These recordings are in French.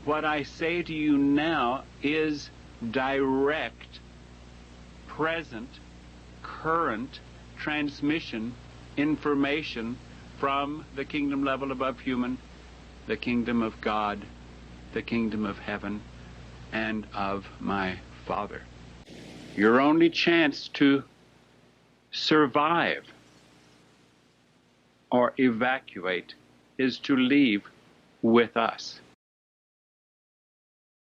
What I say to you now is direct, present, current transmission information from the kingdom level above human, the kingdom of God, the kingdom of heaven, and of my Father. Your only chance to survive or evacuate is to leave with us.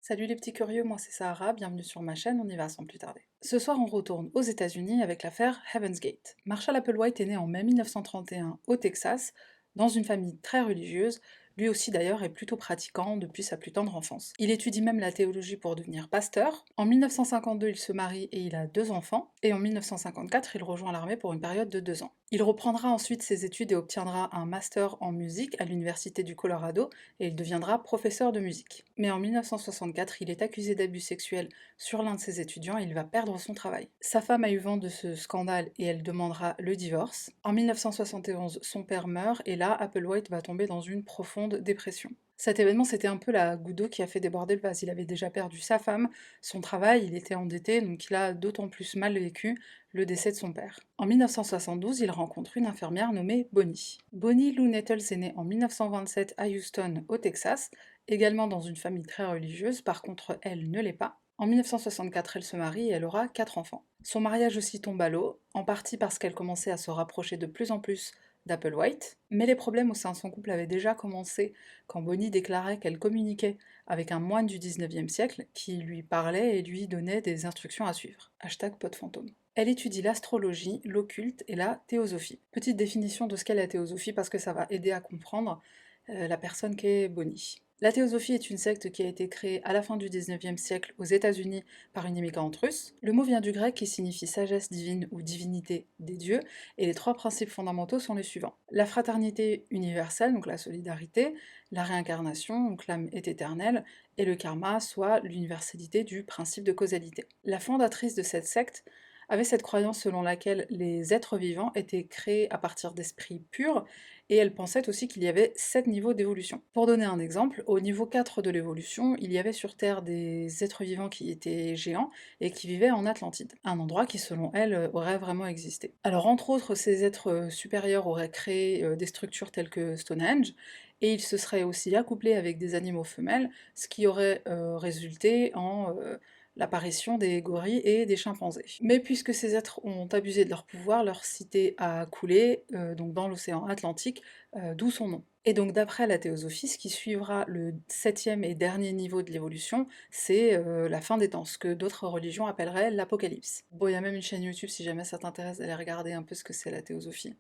Salut les petits curieux, moi c'est Sahara, bienvenue sur ma chaîne, on y va sans plus tarder. Ce soir on retourne aux États-Unis avec l'affaire Heaven's Gate. Marshall Applewhite est né en mai 1931 au Texas, dans une famille très religieuse, lui aussi d'ailleurs est plutôt pratiquant depuis sa plus tendre enfance. Il étudie même la théologie pour devenir pasteur. En 1952 il se marie et il a 2 enfants, et en 1954 il rejoint l'armée pour une période de 2 ans. Il reprendra ensuite ses études et obtiendra un master en musique à l'université du Colorado, et il deviendra professeur de musique. Mais en 1964, il est accusé d'abus sexuels sur l'un de ses étudiants et il va perdre son travail. Sa femme a eu vent de ce scandale et elle demandera le divorce. En 1971, son père meurt et là, Applewhite va tomber dans une profonde dépression. Cet événement, c'était un peu la goutte d'eau qui a fait déborder le vase. Il avait déjà perdu sa femme, son travail, il était endetté, donc il a d'autant plus mal vécu le décès de son père. En 1972, il rencontre une infirmière nommée Bonnie. Bonnie Lou Nettles est née en 1927 à Houston, au Texas, également dans une famille très religieuse, par contre elle ne l'est pas. En 1964, elle se marie et elle aura 4 enfants. Son mariage aussi tombe à l'eau, en partie parce qu'elle commençait à se rapprocher de plus en plus d'Applewhite, mais les problèmes au sein de son couple avaient déjà commencé quand Bonnie déclarait qu'elle communiquait avec un moine du 19e siècle qui lui parlait et lui donnait des instructions à suivre. Hashtag pot fantôme. Elle étudie l'astrologie, l'occulte et la théosophie. Petite définition de ce qu'est la théosophie parce que ça va aider à comprendre la personne qu'est Bonnie. La théosophie est une secte qui a été créée à la fin du 19e siècle aux États-Unis par une immigrante russe. Le mot vient du grec qui signifie sagesse divine ou divinité des dieux, et les 3 principes fondamentaux sont les suivants. La fraternité universelle, donc la solidarité, la réincarnation, donc l'âme est éternelle, et le karma, soit l'universalité du principe de causalité. La fondatrice de cette secte avait cette croyance selon laquelle les êtres vivants étaient créés à partir d'esprits purs, et elle pensait aussi qu'il y avait 7 niveaux d'évolution. Pour donner un exemple, au niveau 4 de l'évolution, il y avait sur Terre des êtres vivants qui étaient géants et qui vivaient en Atlantide, un endroit qui selon elle aurait vraiment existé. Alors entre autres, ces êtres supérieurs auraient créé des structures telles que Stonehenge, et ils se seraient aussi accouplés avec des animaux femelles, ce qui aurait résulté en l'apparition des gorilles et des chimpanzés. Mais puisque ces êtres ont abusé de leur pouvoir, leur cité a coulé donc dans l'océan Atlantique, d'où son nom. Et donc d'après la théosophie, ce qui suivra le 7e et dernier niveau de l'évolution, c'est la fin des temps, ce que d'autres religions appelleraient l'apocalypse. Bon, il y a même une chaîne YouTube si jamais ça t'intéresse d'aller regarder un peu ce que c'est la théosophie.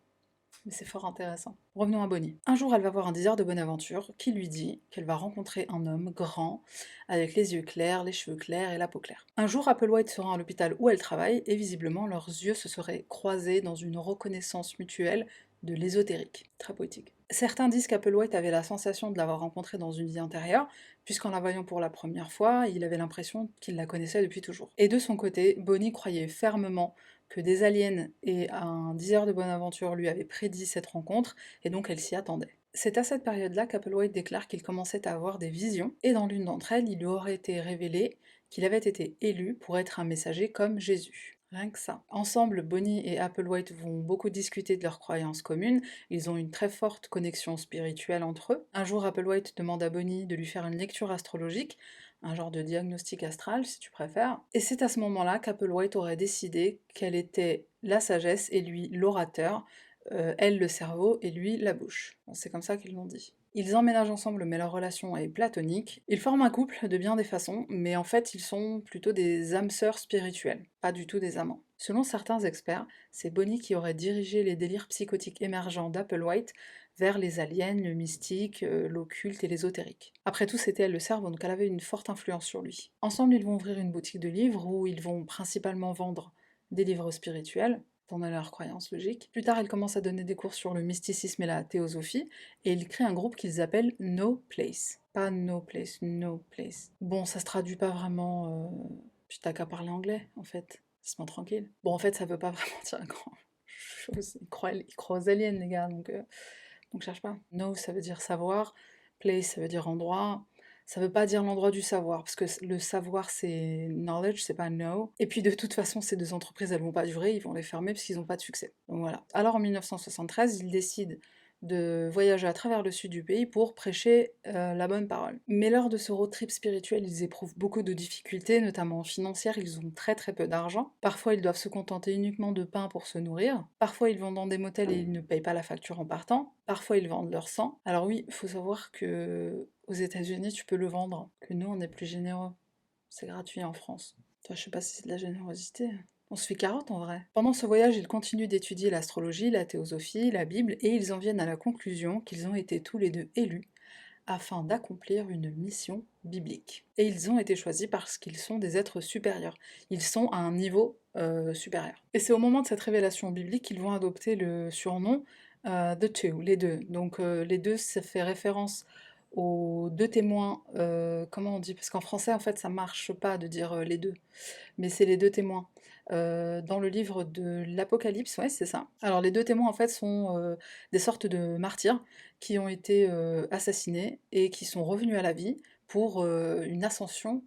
Mais c'est fort intéressant. Revenons à Bonnie. Un jour, elle va voir un diseur de bonne aventure qui lui dit qu'elle va rencontrer un homme grand, avec les yeux clairs, les cheveux clairs et la peau claire. Un jour, Applewhite se rend à l'hôpital où elle travaille, et visiblement, leurs yeux se seraient croisés dans une reconnaissance mutuelle de l'ésotérique. Très poétique. Certains disent qu'Applewhite avait la sensation de l'avoir rencontrée dans une vie antérieure, puisqu'en la voyant pour la première fois, il avait l'impression qu'il la connaissait depuis toujours. Et de son côté, Bonnie croyait fermement que des aliens et un diseur de bonne aventure lui avaient prédit cette rencontre, et donc elle s'y attendait. C'est à cette période-là qu'Applewhite déclare qu'il commençait à avoir des visions, et dans l'une d'entre elles, il lui aurait été révélé qu'il avait été élu pour être un messager comme Jésus. Rien que ça. Ensemble, Bonnie et Applewhite vont beaucoup discuter de leurs croyances communes, ils ont une très forte connexion spirituelle entre eux. Un jour, Applewhite demande à Bonnie de lui faire une lecture astrologique, un genre de diagnostic astral si tu préfères, et c'est à ce moment-là qu'Applewhite aurait décidé qu'elle était la sagesse et lui l'orateur, elle le cerveau et lui la bouche. Bon, c'est comme ça qu'ils l'ont dit. Ils emménagent ensemble, mais leur relation est platonique. Ils forment un couple de bien des façons, mais en fait, ils sont plutôt des âmes sœurs spirituelles, pas du tout des amants. Selon certains experts, c'est Bonnie qui aurait dirigé les délires psychotiques émergents d'Applewhite vers les aliens, le mystique, l'occulte et l'ésotérique. Après tout, c'était elle le cerveau, donc elle avait une forte influence sur lui. Ensemble, ils vont ouvrir une boutique de livres où ils vont principalement vendre des livres spirituels, dans leurs croyances logiques. Plus tard, ils commencent à donner des cours sur le mysticisme et la théosophie, et ils créent un groupe qu'ils appellent No Place. Pas No Place, No Place. Bon, ça se traduit pas vraiment... Puis t'as qu'à parler anglais, en fait. Laisse-moi tranquille. Bon, en fait, ça veut pas vraiment dire grand chose. Ils croient aux aliens, les gars, donc cherche pas. No, ça veut dire savoir. Place, ça veut dire endroit. Ça veut pas dire l'endroit du savoir, parce que le savoir c'est knowledge, c'est pas know. Et puis de toute façon, ces deux entreprises, elles vont pas durer, ils vont les fermer parce qu'ils n'ont pas de succès. Donc voilà. Alors en 1973, ils décident de voyager à travers le sud du pays pour prêcher la bonne parole. Mais lors de ce road trip spirituel, ils éprouvent beaucoup de difficultés, notamment financières, ils ont très très peu d'argent. Parfois, ils doivent se contenter uniquement de pain pour se nourrir. Parfois, ils vont dans des motels et ils ne payent pas la facture en partant. Parfois, ils vendent leur sang. Alors oui, il faut savoir que aux États-Unis, tu peux le vendre, que nous, on est plus généreux. C'est gratuit en France. Enfin, je sais pas si c'est de la générosité. On se fait carotte en vrai. Pendant ce voyage, ils continuent d'étudier l'astrologie, la théosophie, la Bible, et ils en viennent à la conclusion qu'ils ont été tous les deux élus afin d'accomplir une mission biblique. Et ils ont été choisis parce qu'ils sont des êtres supérieurs. Ils sont à un niveau supérieur. Et c'est au moment de cette révélation biblique qu'ils vont adopter le surnom The Two, les deux. Donc les deux, ça fait référence aux deux témoins, comment on dit? Parce qu'en français, en fait, ça marche pas de dire les deux, mais c'est les deux témoins. Dans le livre de l'Apocalypse, ouais, c'est ça. Alors les deux témoins, en fait, sont des sortes de martyrs qui ont été assassinés et qui sont revenus à la vie pour une ascension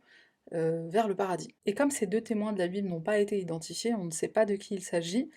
vers le paradis. Et comme ces deux témoins de la Bible n'ont pas été identifiés, on ne sait pas de qui il s'agit,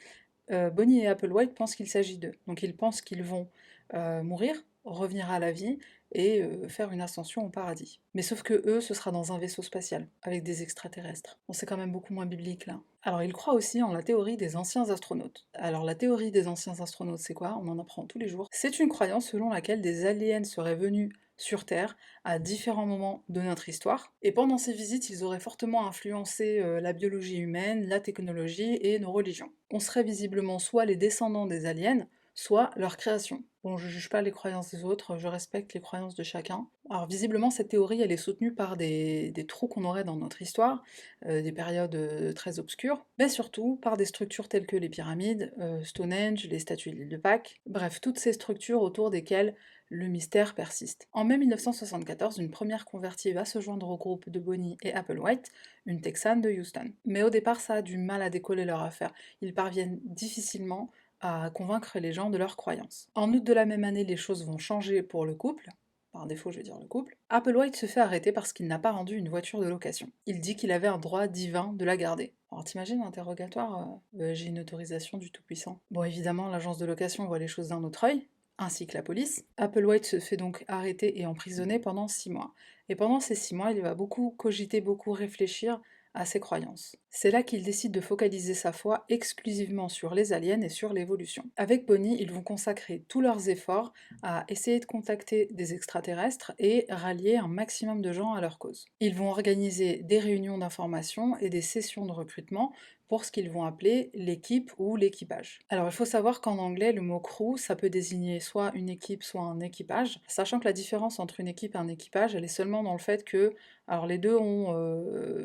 Bonnie et Applewhite pensent qu'il s'agit d'eux. Donc ils pensent qu'ils vont mourir, revenir à la vie et faire une ascension au paradis. Mais sauf que eux, ce sera dans un vaisseau spatial, avec des extraterrestres. Bon, c'est quand même beaucoup moins biblique là. Alors ils croient aussi en la théorie des anciens astronautes. Alors la théorie des anciens astronautes, c'est quoi? On en apprend tous les jours. C'est une croyance selon laquelle des aliens seraient venus sur Terre à différents moments de notre histoire. Et pendant ces visites, ils auraient fortement influencé la biologie humaine, la technologie et nos religions. On serait visiblement soit les descendants des aliens, soit leur création. Bon, je juge pas les croyances des autres, je respecte les croyances de chacun. Alors visiblement, cette théorie, elle est soutenue par des trous qu'on aurait dans notre histoire, des périodes très obscures, mais surtout par des structures telles que les pyramides, Stonehenge, les statues de l'île de Pâques, bref, toutes ces structures autour desquelles le mystère persiste. En mai 1974, une première convertie va se joindre au groupe de Bonnie et Applewhite, une Texane de Houston. Mais au départ, ça a du mal à décoller leur affaire. Ils parviennent difficilement à convaincre les gens de leurs croyances. En août de la même année, les choses vont changer pour le couple. Par défaut, je vais dire le couple. Applewhite se fait arrêter parce qu'il n'a pas rendu une voiture de location. Il dit qu'il avait un droit divin de la garder. Alors t'imagines, interrogatoire, j'ai une autorisation du Tout-Puissant. Bon, évidemment, l'agence de location voit les choses d'un autre œil, ainsi que la police. Applewhite se fait donc arrêter et emprisonner pendant 6 mois. Et pendant ces 6 mois, il va beaucoup cogiter, beaucoup réfléchir à ses croyances. C'est là qu'il décide de focaliser sa foi exclusivement sur les aliens et sur l'évolution. Avec Bonnie, ils vont consacrer tous leurs efforts à essayer de contacter des extraterrestres et rallier un maximum de gens à leur cause. Ils vont organiser des réunions d'information et des sessions de recrutement pour ce qu'ils vont appeler l'équipe ou l'équipage. Alors il faut savoir qu'en anglais, le mot crew, ça peut désigner soit une équipe, soit un équipage, sachant que la différence entre une équipe et un équipage, elle est seulement dans le fait que, alors les deux ont,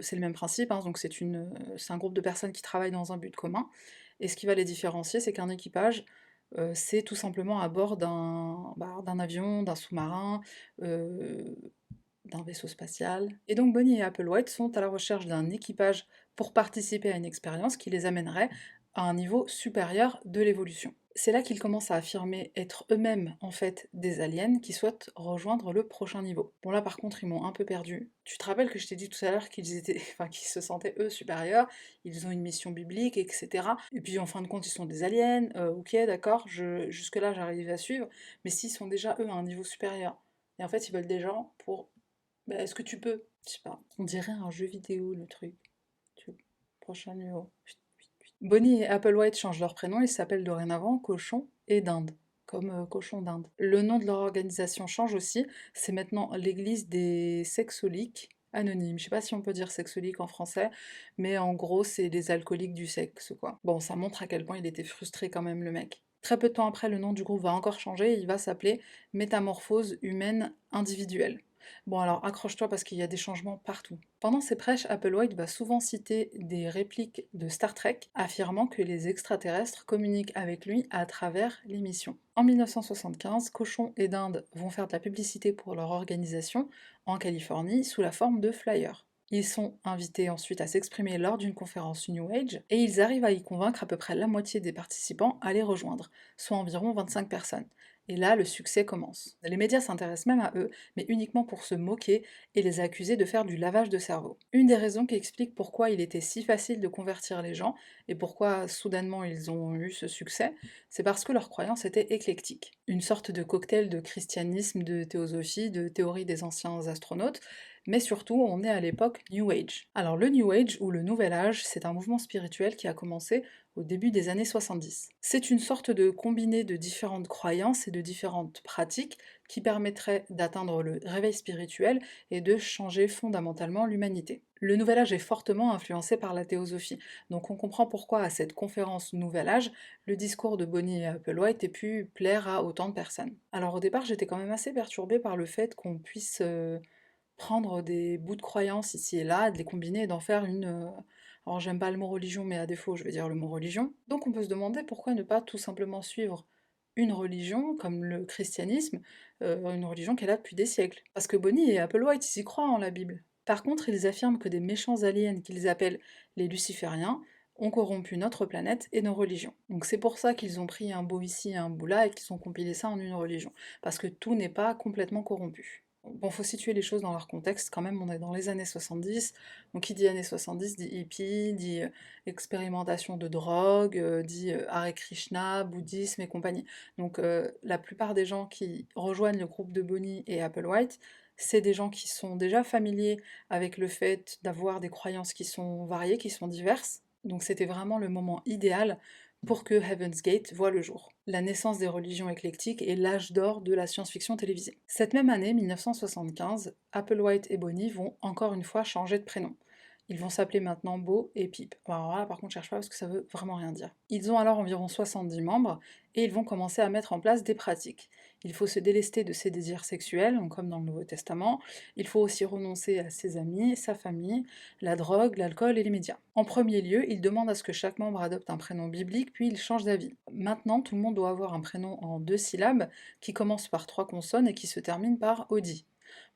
c'est le même principe, hein, donc c'est un groupe de personnes qui travaillent dans un but commun, et ce qui va les différencier, c'est qu'un équipage, c'est tout simplement à bord d'un avion, d'un sous-marin, d'un vaisseau spatial. Et donc Bonnie et Applewhite sont à la recherche d'un équipage pour participer à une expérience qui les amènerait à un niveau supérieur de l'évolution. C'est là qu'ils commencent à affirmer être eux-mêmes en fait des aliens qui souhaitent rejoindre le prochain niveau. Bon là par contre ils m'ont un peu perdu. Tu te rappelles que je t'ai dit tout à l'heure qu'ils étaient, enfin qu'ils se sentaient eux supérieurs, ils ont une mission biblique, etc. Et puis en fin de compte ils sont des aliens, ok d'accord, jusque là j'arrive à suivre, mais s'ils sont déjà eux à un niveau supérieur, et en fait ils veulent des gens pour bah, est-ce que tu peux? Je sais pas. On dirait un jeu vidéo, le truc. Prochain numéro. Bonnie et Applewhite changent leur prénom, ils s'appellent dorénavant Cochon et Dinde, comme Cochon d'Inde. Le nom de leur organisation change aussi, c'est maintenant l'Église des sexoliques anonymes. Je sais pas si on peut dire sexolique en français, mais en gros, c'est les alcooliques du sexe, quoi. Bon, ça montre à quel point il était frustré quand même, le mec. Très peu de temps après, le nom du groupe va encore changer, il va s'appeler Métamorphose humaine individuelle. Bon alors accroche-toi parce qu'il y a des changements partout. Pendant ses prêches, Applewhite va souvent citer des répliques de Star Trek, affirmant que les extraterrestres communiquent avec lui à travers l'émission. En 1975, Cochon et Dinde vont faire de la publicité pour leur organisation en Californie sous la forme de flyers. Ils sont invités ensuite à s'exprimer lors d'une conférence New Age, et ils arrivent à y convaincre à peu près la moitié des participants à les rejoindre, soit environ 25 personnes. Et là, le succès commence. Les médias s'intéressent même à eux, mais uniquement pour se moquer et les accuser de faire du lavage de cerveau. Une des raisons qui explique pourquoi il était si facile de convertir les gens, et pourquoi soudainement ils ont eu ce succès, c'est parce que leurs croyances étaient éclectiques. Une sorte de cocktail de christianisme, de théosophie, de théorie des anciens astronautes, mais surtout on est à l'époque New Age. Alors le New Age, ou le Nouvel Âge, c'est un mouvement spirituel qui a commencé au début des années 70. C'est une sorte de combiné de différentes croyances et de différentes pratiques qui permettrait d'atteindre le réveil spirituel et de changer fondamentalement l'humanité. Le Nouvel Âge est fortement influencé par la théosophie, donc on comprend pourquoi à cette conférence Nouvel Âge, le discours de Bonnie et Applewhite ait pu plaire à autant de personnes. Alors au départ, j'étais quand même assez perturbée par le fait qu'on puisse prendre des bouts de croyances ici et là, de les combiner et d'en faire une... Alors j'aime pas le mot religion, mais à défaut je vais dire le mot religion. Donc on peut se demander pourquoi ne pas tout simplement suivre une religion, comme le christianisme, une religion qu'elle a depuis des siècles. Parce que Bonnie et Applewhite, ils y croient en la Bible. Par contre, ils affirment que des méchants aliens qu'ils appellent les lucifériens ont corrompu notre planète et nos religions. Donc c'est pour ça qu'ils ont pris un bout ici et un bout là et qu'ils ont compilé ça en une religion. Parce que tout n'est pas complètement corrompu. Bon, faut situer les choses dans leur contexte, quand même, on est dans les années 70, donc qui dit années 70 dit hippie, dit expérimentation de drogue, dit Hare Krishna, bouddhisme et compagnie. Donc la plupart des gens qui rejoignent le groupe de Bonnie et Applewhite, c'est des gens qui sont déjà familiers avec le fait d'avoir des croyances qui sont variées, qui sont diverses, donc c'était vraiment le moment idéal pour que Heaven's Gate voit le jour. La naissance des religions éclectiques et l'âge d'or de la science-fiction télévisée. Cette même année, 1975, Applewhite et Bonnie vont encore une fois changer de prénom. Ils vont s'appeler maintenant Beau et Pip. Alors là, par contre, je cherche pas parce que ça veut vraiment rien dire. Ils ont alors environ 70 membres et ils vont commencer à mettre en place des pratiques. Il faut se délester de ses désirs sexuels, donc comme dans le Nouveau Testament. Il faut aussi renoncer à ses amis, sa famille, la drogue, l'alcool et les médias. En premier lieu, il demande à ce que chaque membre adopte un prénom biblique, puis il change d'avis. Maintenant, tout le monde doit avoir un prénom en 2 syllabes, qui commence par 3 consonnes et qui se termine par Audi.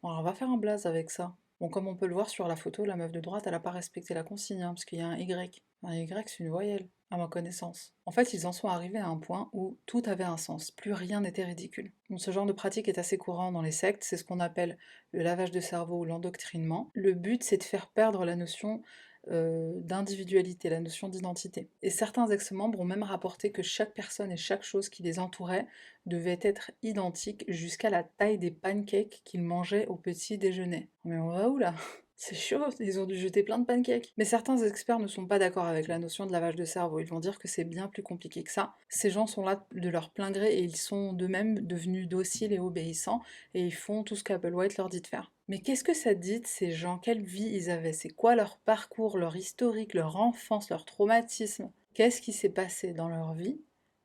Bon, alors on va faire un blaze avec ça. Bon, comme on peut le voir sur la photo, la meuf de droite, elle a pas respecté la consigne, parce qu'il y a un Y. Un Y, c'est une voyelle, à ma connaissance. En fait, ils en sont arrivés à un point où tout avait un sens, plus rien n'était ridicule. Bon, ce genre de pratique est assez courant dans les sectes, c'est ce qu'on appelle le lavage de cerveau ou l'endoctrinement. Le but, c'est de faire perdre la notion d'individualité, la notion d'identité. Et certains ex-membres ont même rapporté que chaque personne et chaque chose qui les entourait devait être identique jusqu'à la taille des pancakes qu'ils mangeaient au petit déjeuner. Mais on va où là? C'est chaud, ils ont dû jeter plein de pancakes. Mais certains experts ne sont pas d'accord avec la notion de lavage de cerveau, ils vont dire que c'est bien plus compliqué que ça. Ces gens sont là de leur plein gré et ils sont d'eux-mêmes devenus dociles et obéissants, et ils font tout ce qu'Applewhite leur dit de faire. Mais qu'est-ce que ça dit de ces gens? Quelle vie ils avaient? C'est quoi leur parcours, leur historique, leur enfance, leur traumatisme? Qu'est-ce qui s'est passé dans leur vie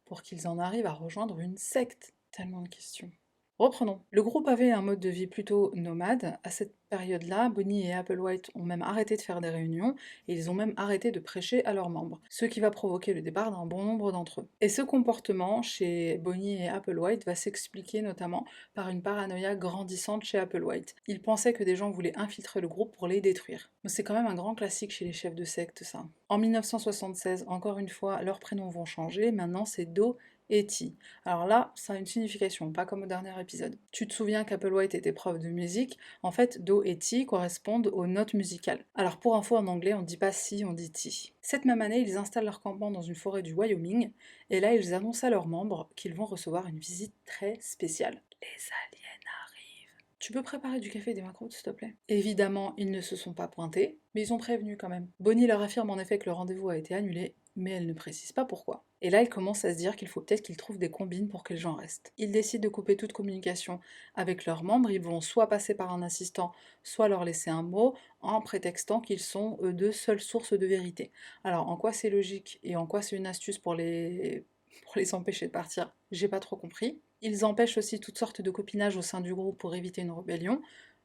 pour qu'ils en arrivent à rejoindre une secte? Tellement de questions. Reprenons. Le groupe avait un mode de vie plutôt nomade. À cette période-là, Bonnie et Applewhite ont même arrêté de faire des réunions et ils ont même arrêté de prêcher à leurs membres, ce qui va provoquer le départ d'un bon nombre d'entre eux. Et ce comportement chez Bonnie et Applewhite va s'expliquer notamment par une paranoïa grandissante chez Applewhite. Il pensait que des gens voulaient infiltrer le groupe pour les détruire. Mais c'est quand même un grand classique chez les chefs de secte, ça. En 1976, encore une fois, leurs prénoms vont changer. Maintenant, c'est Do et Ti. Alors là, ça a une signification, pas comme au dernier épisode. Tu te souviens qu'Applewhite était prof de musique, en fait, Do et Ti correspondent aux notes musicales. Alors pour info, en anglais, on dit pas Si, on dit Ti. Cette même année, ils installent leur campement dans une forêt du Wyoming, et là, ils annoncent à leurs membres qu'ils vont recevoir une visite très spéciale. Les aliens arrivent. Tu peux préparer du café et des macros, s'il te plaît? Évidemment, ils ne se sont pas pointés, mais ils ont prévenu quand même. Bonnie leur affirme en effet que le rendez-vous a été annulé, mais elle ne précise pas pourquoi. Et là, il commence à se dire qu'il faut peut-être qu'ils trouvent des combines pour que les gens restent. Ils décident de couper toute communication avec leurs membres, ils vont soit passer par un assistant, soit leur laisser un mot, en prétextant qu'ils sont eux deux seules sources de vérité. Alors, en quoi c'est logique et en quoi c'est une astuce pour les empêcher de partir, j'ai pas trop compris. Ils empêchent aussi toutes sortes de copinage au sein du groupe pour éviter une rébellion.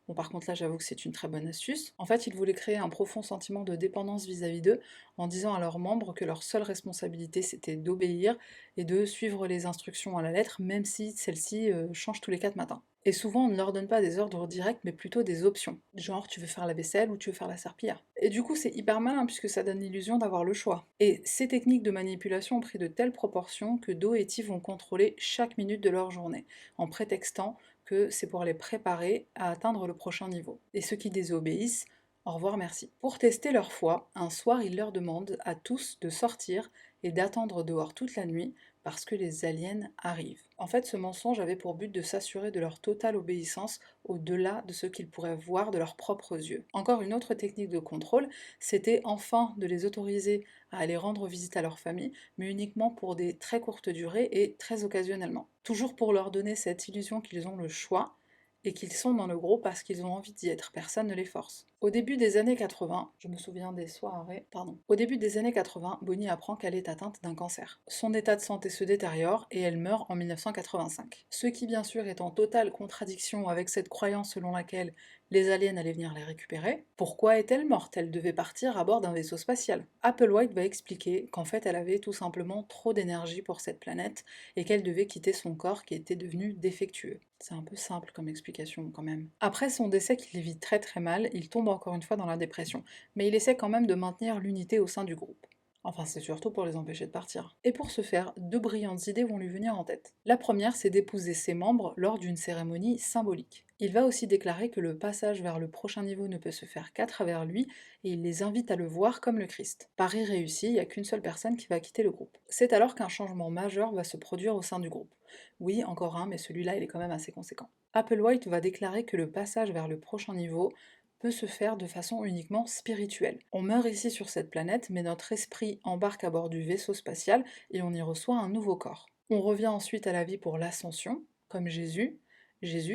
Bon, par contre, là, j'avoue que c'est une très bonne astuce. En fait, ils voulaient créer un profond sentiment de dépendance vis-à-vis d'eux, en disant à leurs membres que leur seule responsabilité, c'était d'obéir et de suivre les instructions à la lettre, même si celles-ci changent tous les 4 matins. Et souvent, on ne leur donne pas des ordres directs, mais plutôt des options. Genre, tu veux faire la vaisselle ou tu veux faire la serpillière. Et du coup, c'est hyper malin puisque ça donne l'illusion d'avoir le choix. Et ces techniques de manipulation ont pris de telles proportions que Do et Ti vont contrôler chaque minute de leur journée, en prétextant que c'est pour les préparer à atteindre le prochain niveau. Et ceux qui désobéissent, au revoir, merci. Pour tester leur foi, un soir, ils leur demandent à tous de sortir et d'attendre dehors toute la nuit parce que les aliens arrivent. En fait, ce mensonge avait pour but de s'assurer de leur totale obéissance au-delà de ce qu'ils pourraient voir de leurs propres yeux. Encore une autre technique de contrôle, c'était enfin de les autoriser à aller rendre visite à leur famille, mais uniquement pour des très courtes durées et très occasionnellement. Toujours pour leur donner cette illusion qu'ils ont le choix et qu'ils sont dans le groupe parce qu'ils ont envie d'y être, personne ne les force. Au début des années 80, je me souviens des soirées, pardon. Au début des années 80, Bonnie apprend qu'elle est atteinte d'un cancer. Son état de santé se détériore et elle meurt en 1985. Ce qui bien sûr est en totale contradiction avec cette croyance selon laquelle les aliens allaient venir les récupérer. Pourquoi est-elle morte? Elle devait partir à bord d'un vaisseau spatial. Applewhite va expliquer qu'en fait elle avait tout simplement trop d'énergie pour cette planète et qu'elle devait quitter son corps qui était devenu défectueux. C'est un peu simple comme explication quand même. Après son décès qu'il vit très très mal, il tombe encore une fois dans la dépression, mais il essaie quand même de maintenir l'unité au sein du groupe. Enfin, c'est surtout pour les empêcher de partir. Et pour ce faire, deux brillantes idées vont lui venir en tête. La première, c'est d'épouser ses membres lors d'une cérémonie symbolique. Il va aussi déclarer que le passage vers le prochain niveau ne peut se faire qu'à travers lui, et il les invite à le voir comme le Christ. Pari réussi, il n'y a qu'une seule personne qui va quitter le groupe. C'est alors qu'un changement majeur va se produire au sein du groupe. Oui, encore un, mais celui-là, il est quand même assez conséquent. Applewhite va déclarer que le passage vers le prochain niveau peut se faire de façon uniquement spirituelle. On meurt ici sur cette planète, mais notre esprit embarque à bord du vaisseau spatial et on y reçoit un nouveau corps. On revient ensuite à la vie pour l'ascension, comme Jésus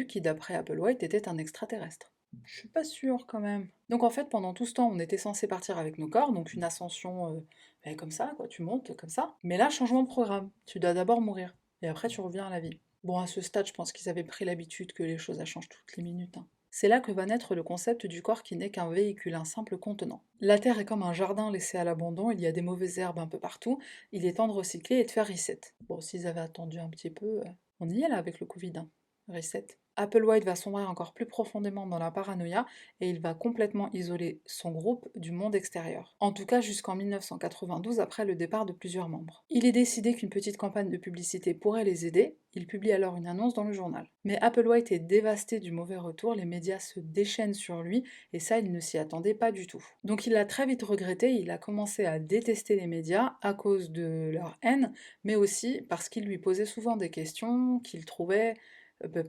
qui d'après Applewhite était un extraterrestre. Je suis pas sûre quand même. Donc en fait, pendant tout ce temps, on était censé partir avec nos corps, donc une ascension comme ça, quoi, tu montes comme ça. Mais là, changement de programme. Tu dois d'abord mourir, et après tu reviens à la vie. Bon, à ce stade, je pense qu'ils avaient pris l'habitude que les choses elles changent toutes les minutes, hein. C'est là que va naître le concept du corps qui n'est qu'un véhicule, un simple contenant. La Terre est comme un jardin laissé à l'abandon, il y a des mauvaises herbes un peu partout, il est temps de recycler et de faire reset. Bon, s'ils avaient attendu un petit peu, on y est là avec le Covid, hein. Reset. Applewhite va sombrer encore plus profondément dans la paranoïa et il va complètement isoler son groupe du monde extérieur. En tout cas jusqu'en 1992 après le départ de plusieurs membres. Il est décidé qu'une petite campagne de publicité pourrait les aider, il publie alors une annonce dans le journal. Mais Applewhite est dévasté du mauvais retour, les médias se déchaînent sur lui et ça il ne s'y attendait pas du tout. Donc il l'a très vite regretté, il a commencé à détester les médias à cause de leur haine, mais aussi parce qu'ils lui posaient souvent des questions qu'il trouvait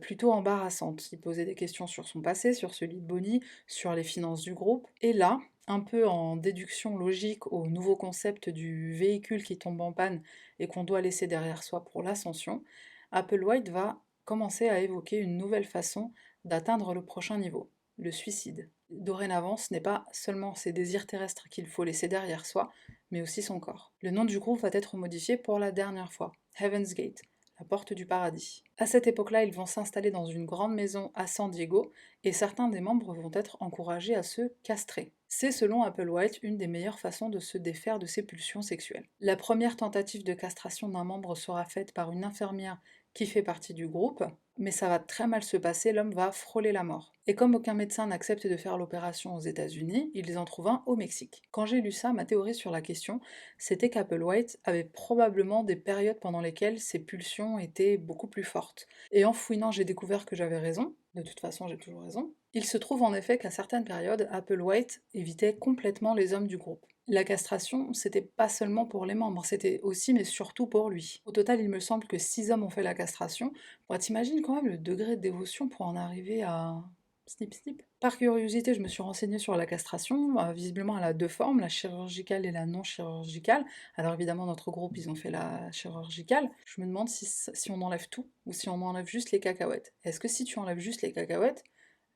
plutôt embarrassante. Il posait des questions sur son passé, sur celui de Bonnie, sur les finances du groupe. Et là, un peu en déduction logique au nouveau concept du véhicule qui tombe en panne et qu'on doit laisser derrière soi pour l'ascension, Applewhite va commencer à évoquer une nouvelle façon d'atteindre le prochain niveau, le suicide. Dorénavant, ce n'est pas seulement ses désirs terrestres qu'il faut laisser derrière soi, mais aussi son corps. Le nom du groupe va être modifié pour la dernière fois, Heaven's Gate, la porte du paradis. À cette époque-là, ils vont s'installer dans une grande maison à San Diego et certains des membres vont être encouragés à se castrer. C'est selon Applewhite une des meilleures façons de se défaire de ses pulsions sexuelles. La première tentative de castration d'un membre sera faite par une infirmière qui fait partie du groupe, mais ça va très mal se passer, l'homme va frôler la mort. Et comme aucun médecin n'accepte de faire l'opération aux États-Unis, ils en trouvent un au Mexique. Quand j'ai lu ça, ma théorie sur la question, c'était qu'Applewhite avait probablement des périodes pendant lesquelles ses pulsions étaient beaucoup plus fortes. Et en fouinant, j'ai découvert que j'avais raison. De toute façon, j'ai toujours raison. Il se trouve en effet qu'à certaines périodes, Applewhite évitait complètement les hommes du groupe. La castration, c'était pas seulement pour les membres, c'était aussi mais surtout pour lui. Au total, il me semble que 6 hommes ont fait la castration. Bon, t'imagines quand même le degré de dévotion pour en arriver à... Snip snip. Par curiosité, je me suis renseignée sur la castration. Visiblement, elle a deux formes, la chirurgicale et la non chirurgicale. Alors évidemment, notre groupe, ils ont fait la chirurgicale. Je me demande si on enlève tout ou si on enlève juste les cacahuètes. Est-ce que si tu enlèves juste les cacahuètes,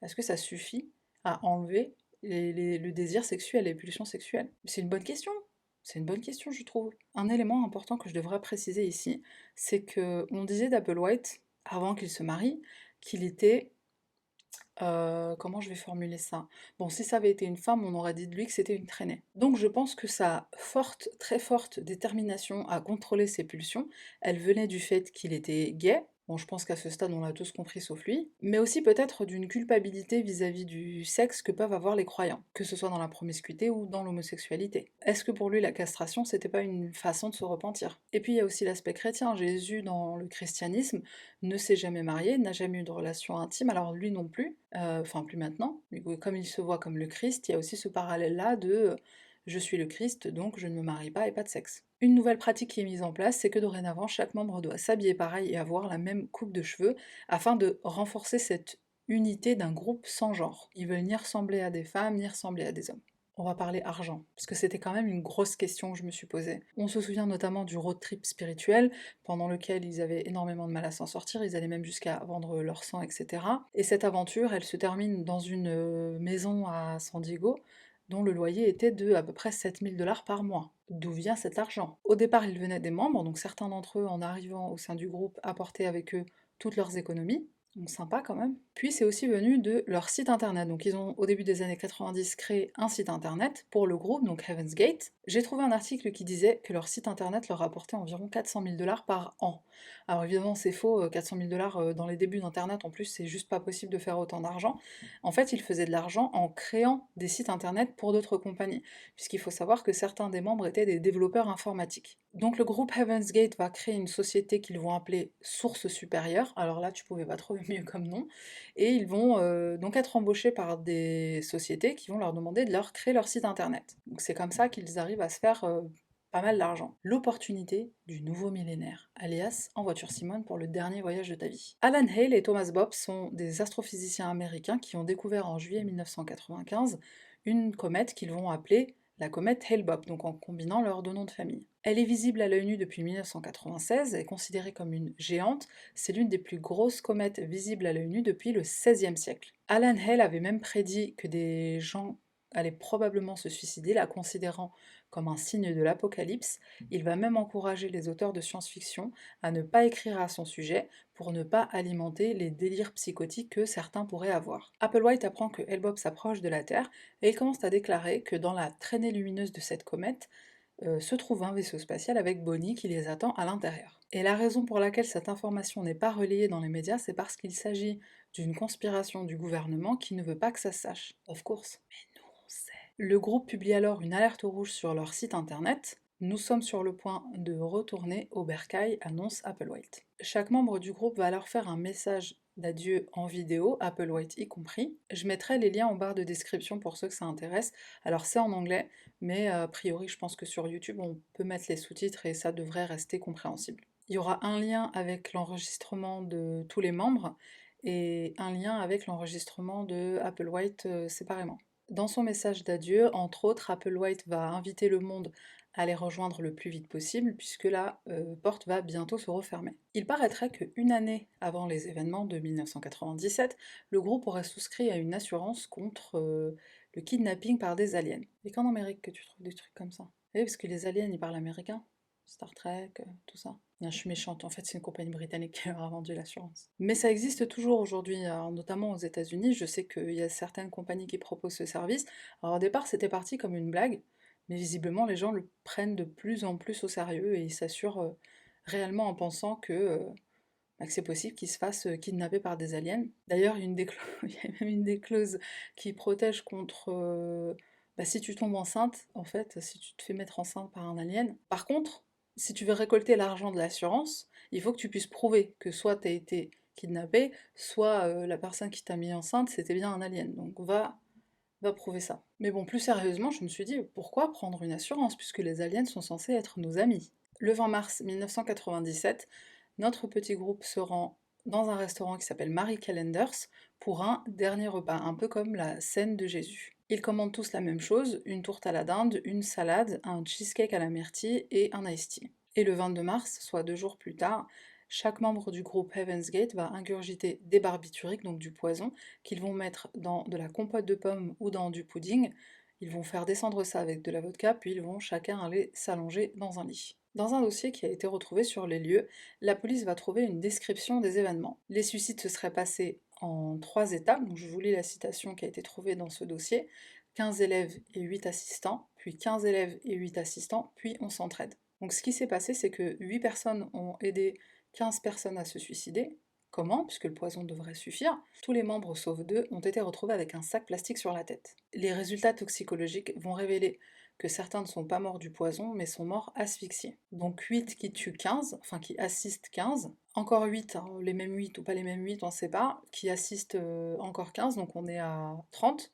est-ce que ça suffit à enlever le désir sexuel, les pulsions sexuelles? C'est une bonne question. C'est une bonne question, je trouve. Un élément important que je devrais préciser ici, c'est que on disait d'Applewhite, avant qu'il se marie, qu'il était Comment je vais formuler ça? Bon, si ça avait été une femme, on aurait dit de lui que c'était une traînée. Donc je pense que sa forte, très forte détermination à contrôler ses pulsions, elle venait du fait qu'il était gay. Bon, je pense qu'à ce stade, on l'a tous compris sauf lui, mais aussi peut-être d'une culpabilité vis-à-vis du sexe que peuvent avoir les croyants, que ce soit dans la promiscuité ou dans l'homosexualité. Est-ce que pour lui, la castration, c'était pas une façon de se repentir? Et puis il y a aussi l'aspect chrétien. Jésus, dans le christianisme, ne s'est jamais marié, n'a jamais eu de relation intime, alors lui non plus, enfin plus maintenant, mais comme il se voit comme le Christ, il y a aussi ce parallèle-là de je suis le Christ, donc je ne me marie pas et pas de sexe. Une nouvelle pratique qui est mise en place, c'est que dorénavant, chaque membre doit s'habiller pareil et avoir la même coupe de cheveux, afin de renforcer cette unité d'un groupe sans genre. Ils veulent ni ressembler à des femmes, ni ressembler à des hommes. On va parler argent, parce que c'était quand même une grosse question que je me suis posée. On se souvient notamment du road trip spirituel, pendant lequel ils avaient énormément de mal à s'en sortir, ils allaient même jusqu'à vendre leur sang, etc. Et cette aventure, elle se termine dans une maison à San Diego, dont le loyer était de à peu près 7 000 $ par mois. D'où vient cet argent? Au départ, ils venaient des membres, donc certains d'entre eux, en arrivant au sein du groupe, apportaient avec eux toutes leurs économies. Donc sympa quand même. Puis c'est aussi venu de leur site internet. Donc ils ont au début des années 90 créé un site internet pour le groupe, donc Heaven's Gate. J'ai trouvé un article qui disait que leur site internet leur rapportait environ 400 000 $ par an. Alors évidemment c'est faux, 400 000 $ dans les débuts d'internet, en plus c'est juste pas possible de faire autant d'argent. En fait ils faisaient de l'argent en créant des sites internet pour d'autres compagnies, puisqu'il faut savoir que certains des membres étaient des développeurs informatiques. Donc le groupe Heaven's Gate va créer une société qu'ils vont appeler Source Supérieure, alors là tu pouvais pas trouver mieux comme nom, et ils vont donc être embauchés par des sociétés qui vont leur demander de leur créer leur site internet. Donc c'est comme ça qu'ils arrivent à se faire pas mal d'argent. L'opportunité du nouveau millénaire, alias En voiture Simone pour le dernier voyage de ta vie. Alan Hale et Thomas Bob sont des astrophysiciens américains qui ont découvert en juillet 1995 une comète qu'ils vont appeler la comète Hale-Bopp, donc en combinant leurs deux noms de famille. Elle est visible à l'œil nu depuis 1996, est considérée comme une géante, c'est l'une des plus grosses comètes visibles à l'œil nu depuis le XVIe siècle. Alan Hale avait même prédit que des gens allaient probablement se suicider, la considérant comme un signe de l'apocalypse. Il va même encourager les auteurs de science-fiction à ne pas écrire à son sujet pour ne pas alimenter les délires psychotiques que certains pourraient avoir. Applewhite apprend que Hale-Bopp s'approche de la Terre et il commence à déclarer que dans la traînée lumineuse de cette comète, se trouve un vaisseau spatial avec Bonnie qui les attend à l'intérieur. Et la raison pour laquelle cette information n'est pas relayée dans les médias, c'est parce qu'il s'agit d'une conspiration du gouvernement qui ne veut pas que ça se sache. Of course. Mais nous, on sait. Le groupe publie alors une alerte rouge sur leur site internet. Nous sommes sur le point de retourner au bercail, annonce Applewhite. Chaque membre du groupe va alors faire un message d'adieu en vidéo, Applewhite y compris. Je mettrai les liens en barre de description pour ceux que ça intéresse. Alors c'est en anglais, mais a priori je pense que sur YouTube on peut mettre les sous-titres et ça devrait rester compréhensible. Il y aura un lien avec l'enregistrement de tous les membres et un lien avec l'enregistrement de Applewhite séparément. Dans son message d'adieu, entre autres, Applewhite va inviter le monde à les rejoindre le plus vite possible, puisque la porte va bientôt se refermer. Il paraîtrait qu'une année avant les événements de 1997, le groupe aurait souscrit à une assurance contre le kidnapping par des aliens. Et qu'en Amérique que tu trouves des trucs comme ça? Oui, parce que les aliens, ils parlent américain. Star Trek, tout ça. Non, je suis méchante, en fait c'est une compagnie britannique qui leur a vendu l'assurance. Mais ça existe toujours aujourd'hui, notamment aux États-Unis, je sais qu'il y a certaines compagnies qui proposent ce service. Alors au départ c'était parti comme une blague, mais visiblement les gens le prennent de plus en plus au sérieux et ils s'assurent réellement en pensant que c'est possible qu'ils se fassent kidnapper par des aliens. D'ailleurs, il y a même une des clauses qui protège contre si tu tombes enceinte, en fait, si tu te fais mettre enceinte par un alien. Par contre, si tu veux récolter l'argent de l'assurance, il faut que tu puisses prouver que soit tu as été kidnappé, soit la personne qui t'a mis enceinte, c'était bien un alien. Donc va prouver ça. Mais bon, plus sérieusement, je me suis dit, pourquoi prendre une assurance, puisque les aliens sont censés être nos amis? Le 20 mars 1997, notre petit groupe se rend dans un restaurant qui s'appelle Marie Callender's pour un dernier repas, un peu comme la scène de Jésus. Ils commandent tous la même chose, une tourte à la dinde, une salade, un cheesecake à la myrtille et un iced tea. Et le 22 mars, soit 2 jours plus tard, chaque membre du groupe Heaven's Gate va ingurgiter des barbituriques, donc du poison, qu'ils vont mettre dans de la compote de pommes ou dans du pudding. Ils vont faire descendre ça avec de la vodka, puis ils vont chacun aller s'allonger dans un lit. Dans un dossier qui a été retrouvé sur les lieux, la police va trouver une description des événements. Les suicides se seraient passés en 3 étapes, donc je vous lis la citation qui a été trouvée dans ce dossier. 15 élèves et 8 assistants, puis 15 élèves et 8 assistants, puis on s'entraide. Donc ce qui s'est passé, c'est que 8 personnes ont aidé 15 personnes à se suicider. Comment? Puisque le poison devrait suffire. Tous les membres, sauf 2, ont été retrouvés avec un sac plastique sur la tête. Les résultats toxicologiques vont révéler que certains ne sont pas morts du poison, mais sont morts asphyxiés. Donc 8 qui tuent 15, enfin qui assistent 15, encore 8, hein, les mêmes 8 ou pas les mêmes 8, on ne sait pas, qui assistent encore 15, donc on est à 30,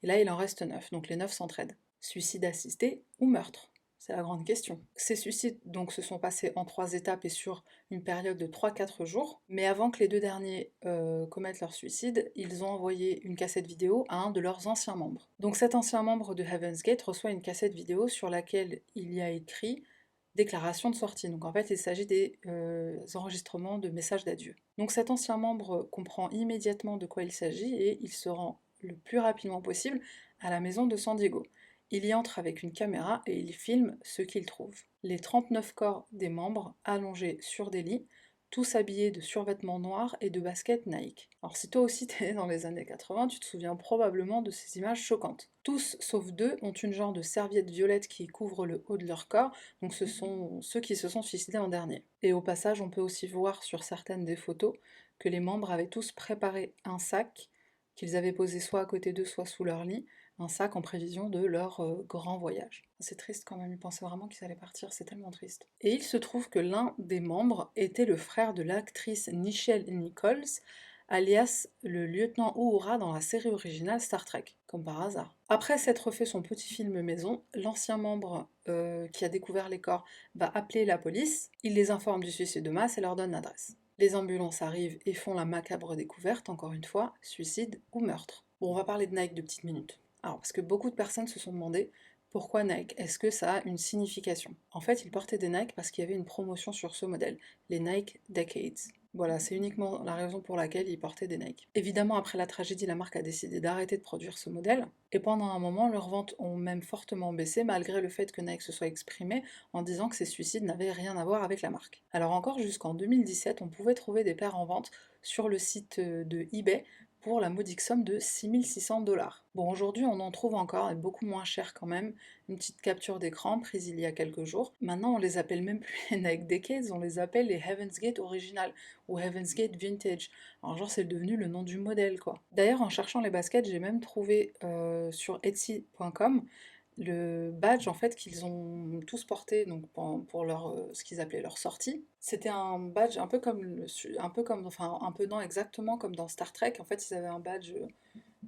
et là il en reste 9, donc les 9 s'entraident. Suicide assisté ou meurtre? C'est la grande question. Ces suicides donc se sont passés en 3 étapes et sur une période de 3-4 jours, mais avant que les 2 derniers commettent leur suicide, ils ont envoyé une cassette vidéo à un de leurs anciens membres. Donc cet ancien membre de Heaven's Gate reçoit une cassette vidéo sur laquelle il y a écrit déclaration de sortie. Donc en fait, il s'agit des enregistrements de messages d'adieu. Donc cet ancien membre comprend immédiatement de quoi il s'agit et il se rend le plus rapidement possible à la maison de San Diego. Il y entre avec une caméra et il filme ce qu'il trouve. Les 39 corps des membres allongés sur des lits, tous habillés de survêtements noirs et de baskets Nike. Alors si toi aussi t'es dans les années 80, tu te souviens probablement de ces images choquantes. Tous, sauf 2, ont une genre de serviette violette qui couvre le haut de leur corps, donc ce sont ceux qui se sont suicidés en dernier. Et au passage, on peut aussi voir sur certaines des photos que les membres avaient tous préparé un sac qu'ils avaient posé soit à côté d'eux, soit sous leur lit, un sac en prévision de leur grand voyage. C'est triste quand même, ils pensaient vraiment qu'ils allaient partir, c'est tellement triste. Et il se trouve que l'un des membres était le frère de l'actrice Nichelle Nichols, alias le lieutenant Uhura dans la série originale Star Trek, comme par hasard. Après s'être fait son petit film maison, l'ancien membre qui a découvert les corps va appeler la police, il les informe du suicide de masse et leur donne l'adresse. Les ambulances arrivent et font la macabre découverte, encore une fois, suicide ou meurtre. Bon, on va parler de Nike de petites minutes. Alors, parce que beaucoup de personnes se sont demandé pourquoi Nike? Est-ce que ça a une signification? En fait, ils portaient des Nike parce qu'il y avait une promotion sur ce modèle, les Nike Decades. Voilà, c'est uniquement la raison pour laquelle ils portaient des Nike. Évidemment, après la tragédie, la marque a décidé d'arrêter de produire ce modèle, et pendant un moment, leurs ventes ont même fortement baissé, malgré le fait que Nike se soit exprimé en disant que ces suicides n'avaient rien à voir avec la marque. Alors encore jusqu'en 2017, on pouvait trouver des paires en vente sur le site de eBay pour la modique somme de 6 600 $. Bon, aujourd'hui, on en trouve encore, et beaucoup moins cher quand même. Une petite capture d'écran prise il y a quelques jours. Maintenant, on les appelle même plus les Nike Decades, on les appelle les Heaven's Gate Original ou Heaven's Gate Vintage. Alors, genre, c'est devenu le nom du modèle, quoi. D'ailleurs, en cherchant les baskets, j'ai même trouvé sur Etsy.com le badge en fait qu'ils ont tous porté donc pour leur ce qu'ils appelaient leur sortie. C'était un badge un peu comme un peu comme enfin un peu non exactement comme dans Star Trek. En fait, ils avaient un badge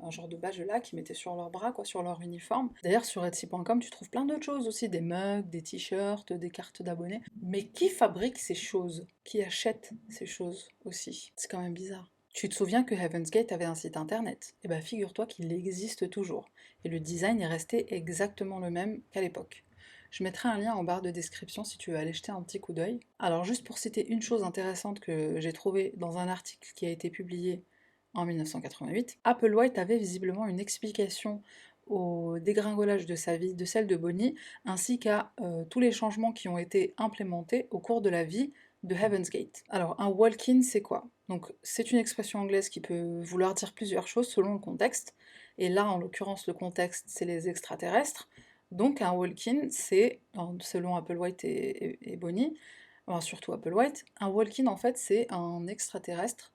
un genre de badge là qu'ils mettaient sur leur bras quoi, sur leur uniforme. D'ailleurs sur Etsy.com, tu trouves plein d'autres choses aussi, des mugs, des t-shirts, des cartes d'abonnés. Mais qui fabrique ces choses? Qui achète ces choses aussi? C'est quand même bizarre. Tu te souviens que Heaven's Gate avait un site internet? Eh bien figure-toi qu'il existe toujours, et le design est resté exactement le même qu'à l'époque. Je mettrai un lien en barre de description si tu veux aller jeter un petit coup d'œil. Alors juste pour citer une chose intéressante que j'ai trouvée dans un article qui a été publié en 1988, Applewhite avait visiblement une explication au dégringolage de sa vie, de celle de Bonnie, ainsi qu'à tous les changements qui ont été implémentés au cours de la vie de Heaven's Gate. Alors, un walk-in, c'est quoi? Donc, c'est une expression anglaise qui peut vouloir dire plusieurs choses selon le contexte. Et là, en l'occurrence, le contexte, c'est les extraterrestres. Donc, un walk-in, c'est, selon Applewhite et Bonnie, enfin, surtout Applewhite, un walk-in, en fait, c'est un extraterrestre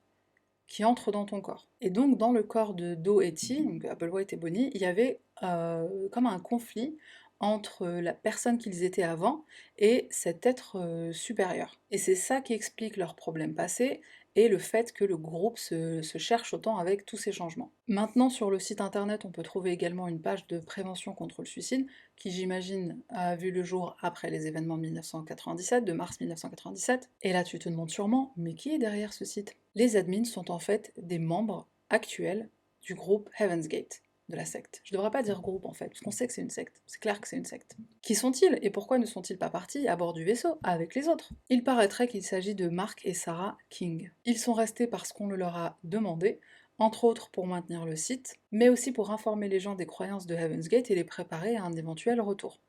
qui entre dans ton corps. Et donc, dans le corps de Do et Ti, donc Applewhite et Bonnie, il y avait comme un conflit entre la personne qu'ils étaient avant et cet être supérieur. Et c'est ça qui explique leurs problèmes passés et le fait que le groupe se cherche autant avec tous ces changements. Maintenant, sur le site internet, on peut trouver également une page de prévention contre le suicide, qui j'imagine a vu le jour après les événements de 1997, de mars 1997. Et là, tu te demandes sûrement, mais qui est derrière ce site? Les admins sont en fait des membres actuels du groupe Heaven's Gate, de la secte. Je devrais pas dire groupe en fait, parce qu'on sait que c'est une secte. C'est clair que c'est une secte. Qui sont-ils et pourquoi ne sont-ils pas partis à bord du vaisseau avec les autres? Il paraîtrait qu'il s'agit de Mark et Sarah King. Ils sont restés parce qu'on le leur a demandé, entre autres pour maintenir le site, mais aussi pour informer les gens des croyances de Heaven's Gate et les préparer à un éventuel retour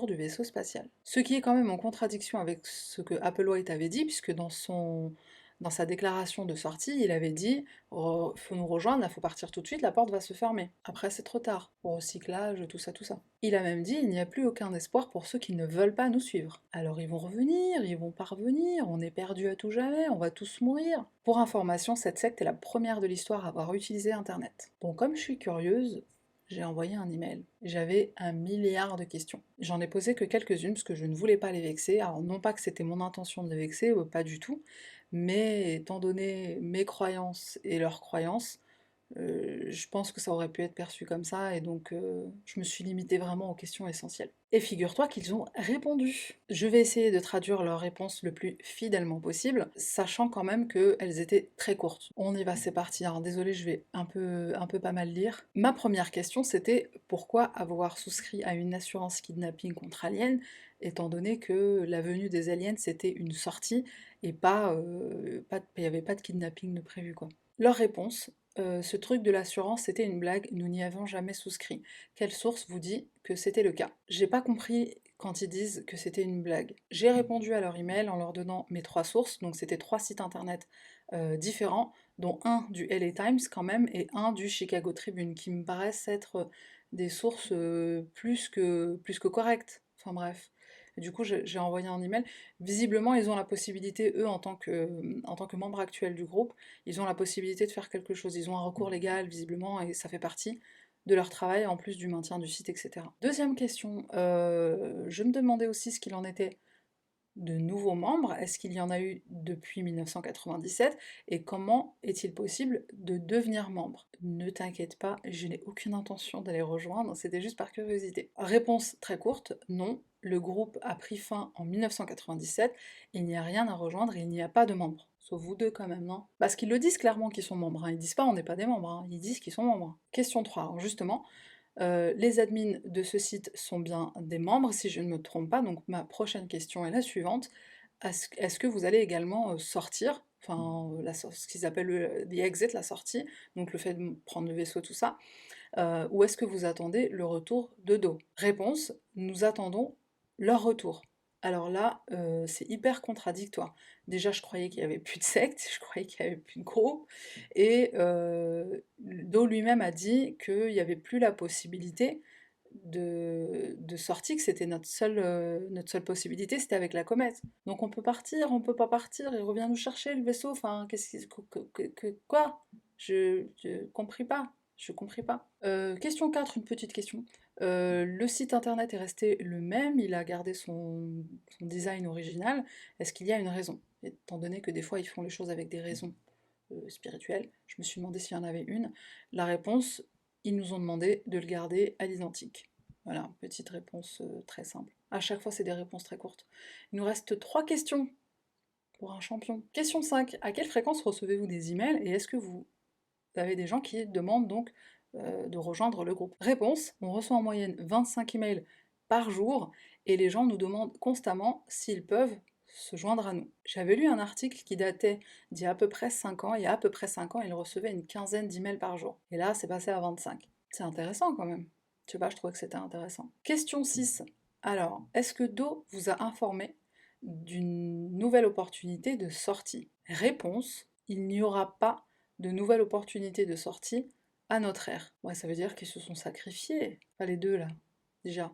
du vaisseau spatial. Ce qui est quand même en contradiction avec ce que Applewhite avait dit, puisque dans Dans sa déclaration de sortie, il avait dit: Faut nous rejoindre, il faut partir tout de suite, la porte va se fermer. Après, c'est trop tard. Pour recyclage, tout ça, tout ça. Il a même dit: Il n'y a plus aucun espoir pour ceux qui ne veulent pas nous suivre. Alors ils vont revenir, ils vont pas revenir, on est perdu à tout jamais, on va tous mourir. Pour information, cette secte est la première de l'histoire à avoir utilisé Internet. Bon, comme je suis curieuse, j'ai envoyé un email. J'avais 1 milliard de questions. J'en ai posé que quelques-unes parce que je ne voulais pas les vexer. Alors non pas que c'était mon intention de les vexer, pas du tout, mais étant donné mes croyances et leurs croyances, je pense que ça aurait pu être perçu comme ça, et donc je me suis limitée vraiment aux questions essentielles. Et figure-toi qu'ils ont répondu. Je vais essayer de traduire leurs réponses le plus fidèlement possible, sachant quand même qu'elles étaient très courtes. On y va, c'est parti. Alors désolé, je vais un peu pas mal lire. Ma première question, c'était pourquoi avoir souscrit à une assurance kidnapping contre aliens, étant donné que la venue des aliens c'était une sortie et il n'y avait pas de kidnapping de prévu quoi. Leur réponse: ce truc de l'assurance, c'était une blague, nous n'y avons jamais souscrit. Quelle source vous dit que c'était le cas? J'ai pas compris quand ils disent que c'était une blague. J'ai répondu à leur email en leur donnant mes 3 sources, donc c'était 3 sites internet différents, dont un du LA Times quand même, et un du Chicago Tribune, qui me paraissent être des sources plus que correctes. Enfin bref. Et du coup, j'ai envoyé un email. Visiblement, ils ont la possibilité, eux, en tant que membres actuels du groupe, ils ont la possibilité de faire quelque chose. Ils ont un recours légal, visiblement, et ça fait partie de leur travail, en plus du maintien du site, etc. Deuxième question, je me demandais aussi ce qu'il en était de nouveaux membres. Est-ce qu'il y en a eu depuis 1997? Et comment est-il possible de devenir membre? Ne t'inquiète pas, je n'ai aucune intention d'aller rejoindre, c'était juste par curiosité. Réponse très courte, non. Le groupe a pris fin en 1997, il n'y a rien à rejoindre et il n'y a pas de membres. Sauf vous deux quand même, non? Parce qu'ils le disent clairement qu'ils sont membres, hein. Ils disent pas on n'est pas des membres, hein. Ils disent qu'ils sont membres. Question 3, alors justement, les admins de ce site sont bien des membres, si je ne me trompe pas, donc ma prochaine question est la suivante. Est-ce que vous allez également sortir, enfin ce qu'ils appellent the exit, la sortie, donc le fait de prendre le vaisseau, tout ça, ou est-ce que vous attendez le retour de Do? Réponse: nous attendons leur retour. Alors là, c'est hyper contradictoire. Déjà, je croyais qu'il y avait plus de secte, je croyais qu'il y avait plus de groupe, et Do lui-même a dit qu'il y avait plus la possibilité de sortie, que c'était notre seule possibilité, c'était avec la comète. Donc on peut partir, on peut pas partir, il revient nous chercher le vaisseau, enfin, qu'est-ce qui... quoi? Je compris pas. Je compris pas. Question 4, une petite question. Le site internet est resté le même, il a gardé son design original. Est-ce qu'il y a une raison? Étant donné que des fois ils font les choses avec des raisons spirituelles, je me suis demandé s'il y en avait une. La réponse: ils nous ont demandé de le garder à l'identique. Voilà, petite réponse très simple. À chaque fois, c'est des réponses très courtes. Il nous reste 3 questions pour un champion. Question 5. À quelle fréquence recevez-vous des emails et est-ce que vous avez des gens qui demandent donc de rejoindre le groupe? Réponse: on reçoit en moyenne 25 emails par jour et les gens nous demandent constamment s'ils peuvent se joindre à nous. J'avais lu un article qui datait d'il y a à peu près 5 ans, et il y a à peu près 5 ans, ils recevaient une quinzaine d'emails par jour. Et là, c'est passé à 25. C'est intéressant quand même. Je sais pas, je trouvais que c'était intéressant. Question 6. Alors, est-ce que Do vous a informé d'une nouvelle opportunité de sortie? Réponse: il n'y aura pas de nouvelles opportunités de sortie à notre ère. Ouais, ça veut dire qu'ils se sont sacrifiés. Pas les deux là. Déjà.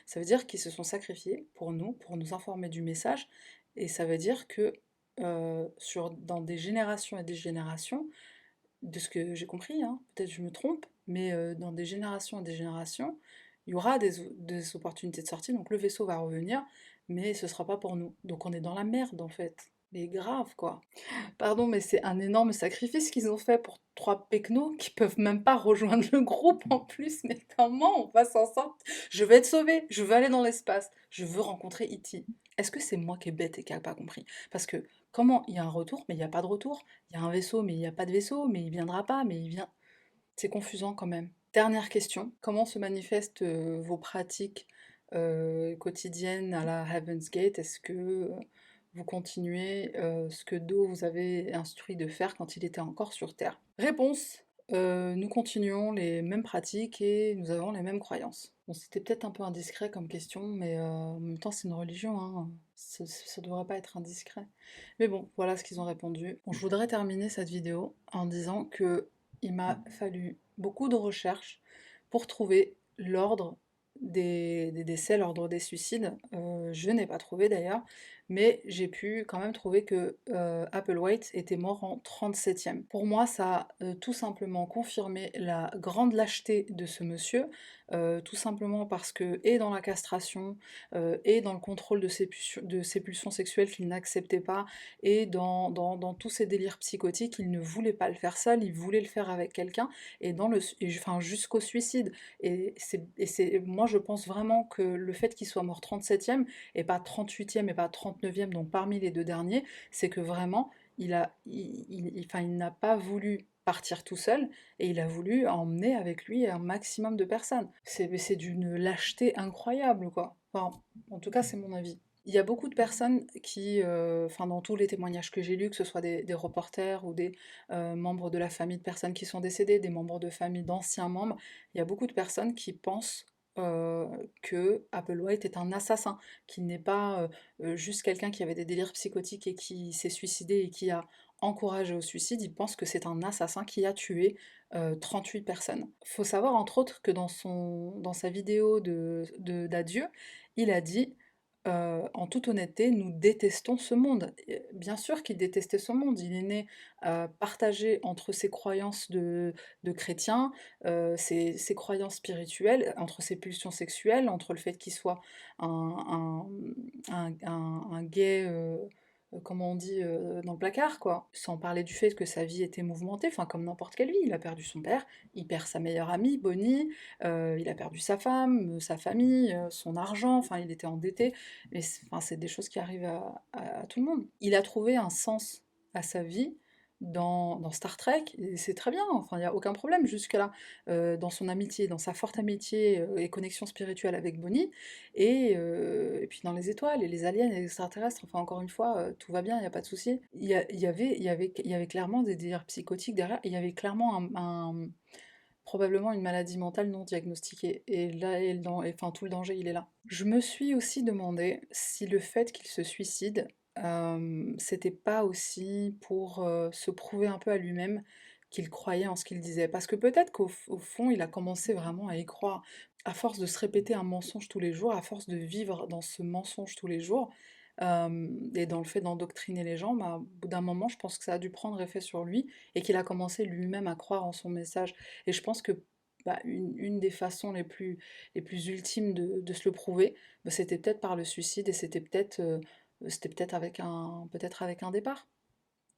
Ça veut dire qu'ils se sont sacrifiés pour nous informer du message, et ça veut dire que dans des générations et des générations, de ce que j'ai compris, hein, peut-être je me trompe, mais dans des générations et des générations, il y aura des opportunités de sortie, donc le vaisseau va revenir, mais ce sera pas pour nous. Donc on est dans la merde en fait. Mais grave quoi. Pardon, mais c'est un énorme sacrifice qu'ils ont fait pour 3 pecnos qui peuvent même pas rejoindre le groupe en plus. Mais comment on va s'en sortir? Je vais être sauvée, je veux aller dans l'espace, je veux rencontrer E.T. Est-ce que c'est moi qui est bête et qui a pas compris? Parce que comment il y a un retour, mais il n'y a pas de retour? Il y a un vaisseau, mais il n'y a pas de vaisseau, mais il viendra pas, mais il vient. C'est confusant quand même. Dernière question, comment se manifestent vos pratiques quotidiennes à la Heaven's Gate? Est-ce que vous continuez ce que Do vous avait instruit de faire quand il était encore sur Terre? Réponse: nous continuons les mêmes pratiques et nous avons les mêmes croyances. Bon, c'était peut-être un peu indiscret comme question, mais en même temps, c'est une religion, hein, ça devrait pas être indiscret. Mais bon, voilà ce qu'ils ont répondu. Bon, je voudrais terminer cette vidéo en disant que il m'a fallu beaucoup de recherches pour trouver l'ordre des décès, l'ordre des suicides. Je n'ai pas trouvé d'ailleurs, mais j'ai pu quand même trouver que Applewhite était mort en 37e. Pour moi, ça a tout simplement confirmé la grande lâcheté de ce monsieur, tout simplement parce que, et dans la castration, et dans le contrôle de ses pulsions sexuelles qu'il n'acceptait pas, et dans tous ses délires psychotiques, il ne voulait pas le faire seul, il voulait le faire avec quelqu'un, enfin, jusqu'au suicide. Moi je pense vraiment que le fait qu'il soit mort 37e, et pas 38e, et pas 39e, donc parmi les deux derniers, c'est que vraiment, enfin, il n'a pas voulu partir tout seul, et il a voulu emmener avec lui un maximum de personnes. C'est d'une lâcheté incroyable, quoi. Enfin, en tout cas, c'est mon avis. Il y a beaucoup de personnes qui, enfin dans tous les témoignages que j'ai lus, que ce soit des reporters ou des membres de la famille de personnes qui sont décédées, des membres de famille d'anciens membres, il y a beaucoup de personnes qui pensent euh, que Applewhite est un assassin, qu'il n'est pas juste quelqu'un qui avait des délires psychotiques et qui s'est suicidé et qui a encouragé au suicide. Ils pensent que c'est un assassin qui a tué 38 personnes. Faut savoir entre autres que dans sa vidéo d'adieu, il a dit en toute honnêteté, nous détestons ce monde. Et bien sûr qu'il détestait ce monde. Il est né partagé entre ses croyances de chrétien, ses croyances spirituelles, entre ses pulsions sexuelles, entre le fait qu'il soit un, un gay, comment on dit, dans le placard, quoi. Sans parler du fait que sa vie était mouvementée, enfin comme n'importe quelle vie. Il a perdu son père, il perd sa meilleure amie, Bonnie, il a perdu sa femme, sa famille, son argent, enfin il était endetté. Mais enfin, c'est des choses qui arrivent à tout le monde. Il a trouvé un sens à sa vie dans Star Trek, et c'est très bien, enfin il n'y a aucun problème jusque-là, dans son amitié, dans sa forte amitié et connexion spirituelle avec Bonnie, et puis dans les étoiles, et les aliens, et les extraterrestres, enfin encore une fois, tout va bien, il n'y a pas de souci. Il y avait clairement des délires psychotiques derrière, il y avait clairement probablement une maladie mentale non diagnostiquée. Et là, enfin, tout le danger, il est là. Je me suis aussi demandé si le fait qu'il se suicide, c'était pas aussi pour se prouver un peu à lui-même qu'il croyait en ce qu'il disait. Parce que peut-être au fond, il a commencé vraiment à y croire. À force de se répéter un mensonge tous les jours, à force de vivre dans ce mensonge tous les jours, et dans le fait d'endoctriner les gens, bah, au bout d'un moment, je pense que ça a dû prendre effet sur lui et qu'il a commencé lui-même à croire en son message. Et je pense que bah, une des façons les plus ultimes de se le prouver, bah, c'était peut-être par le suicide et c'était peut-être avec un départ.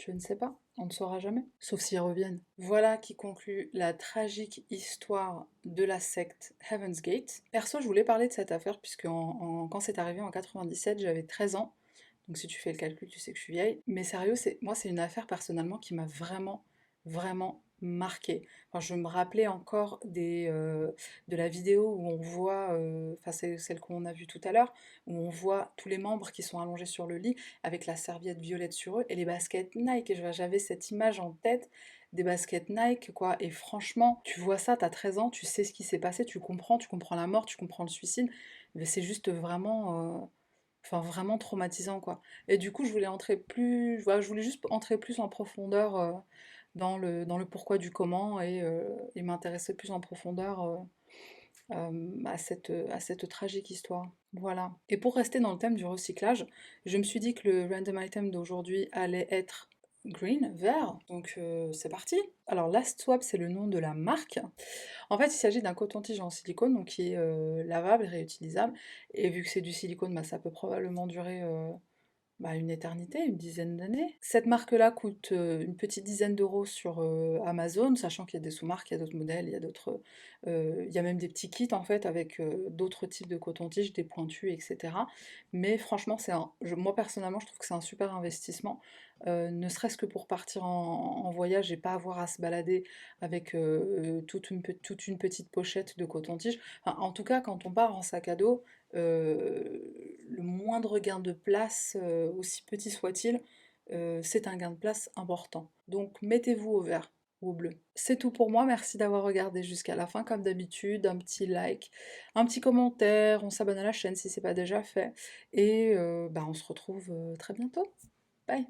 Je ne sais pas, on ne saura jamais, sauf s'ils reviennent. Voilà qui conclut la tragique histoire de la secte Heaven's Gate. Perso, je voulais parler de cette affaire puisque quand c'est arrivé en 97, j'avais 13 ans. Donc si tu fais le calcul, tu sais que je suis vieille. Mais sérieux, moi c'est une affaire personnellement qui m'a vraiment, vraiment marquée. Enfin, je me rappelais encore de la vidéo où on voit, enfin c'est celle qu'on a vue tout à l'heure, où on voit tous les membres qui sont allongés sur le lit avec la serviette violette sur eux et les baskets Nike. Et j'avais cette image en tête des baskets Nike, quoi. Et franchement, tu vois ça, t'as 13 ans, tu sais ce qui s'est passé, tu comprends la mort, tu comprends le suicide. Mais c'est juste vraiment... enfin, vraiment traumatisant, quoi. Et du coup, voilà, je voulais juste entrer plus en profondeur dans le pourquoi du comment et m'intéresser plus en profondeur à cette tragique histoire. Voilà. Et pour rester dans le thème du recyclage, je me suis dit que le random item d'aujourd'hui allait être green, vert. Donc c'est parti. Alors Last Swap, c'est le nom de la marque. En fait, il s'agit d'un coton-tige en silicone, donc qui est lavable, réutilisable. Et vu que c'est du silicone, bah, ça peut probablement durer bah, une éternité, une dizaine d'années. Cette marque-là coûte une petite dizaine d'euros sur Amazon, sachant qu'il y a des sous-marques, il y a d'autres modèles, il y a même des petits kits en fait avec d'autres types de coton-tige, des pointus, etc. Mais franchement, moi personnellement, je trouve que c'est un super investissement, ne serait-ce que pour partir en voyage et pas avoir à se balader avec toute une petite pochette de coton-tige. Enfin, en tout cas, quand on part en sac à dos, le moindre gain de place, aussi petit soit-il, c'est un gain de place important. Donc mettez-vous au vert. ou au bleu. C'est tout pour moi, merci d'avoir regardé jusqu'à la fin comme d'habitude, un petit like, un petit commentaire, on s'abonne à la chaîne si c'est pas déjà fait et bah, on se retrouve, très bientôt. Bye.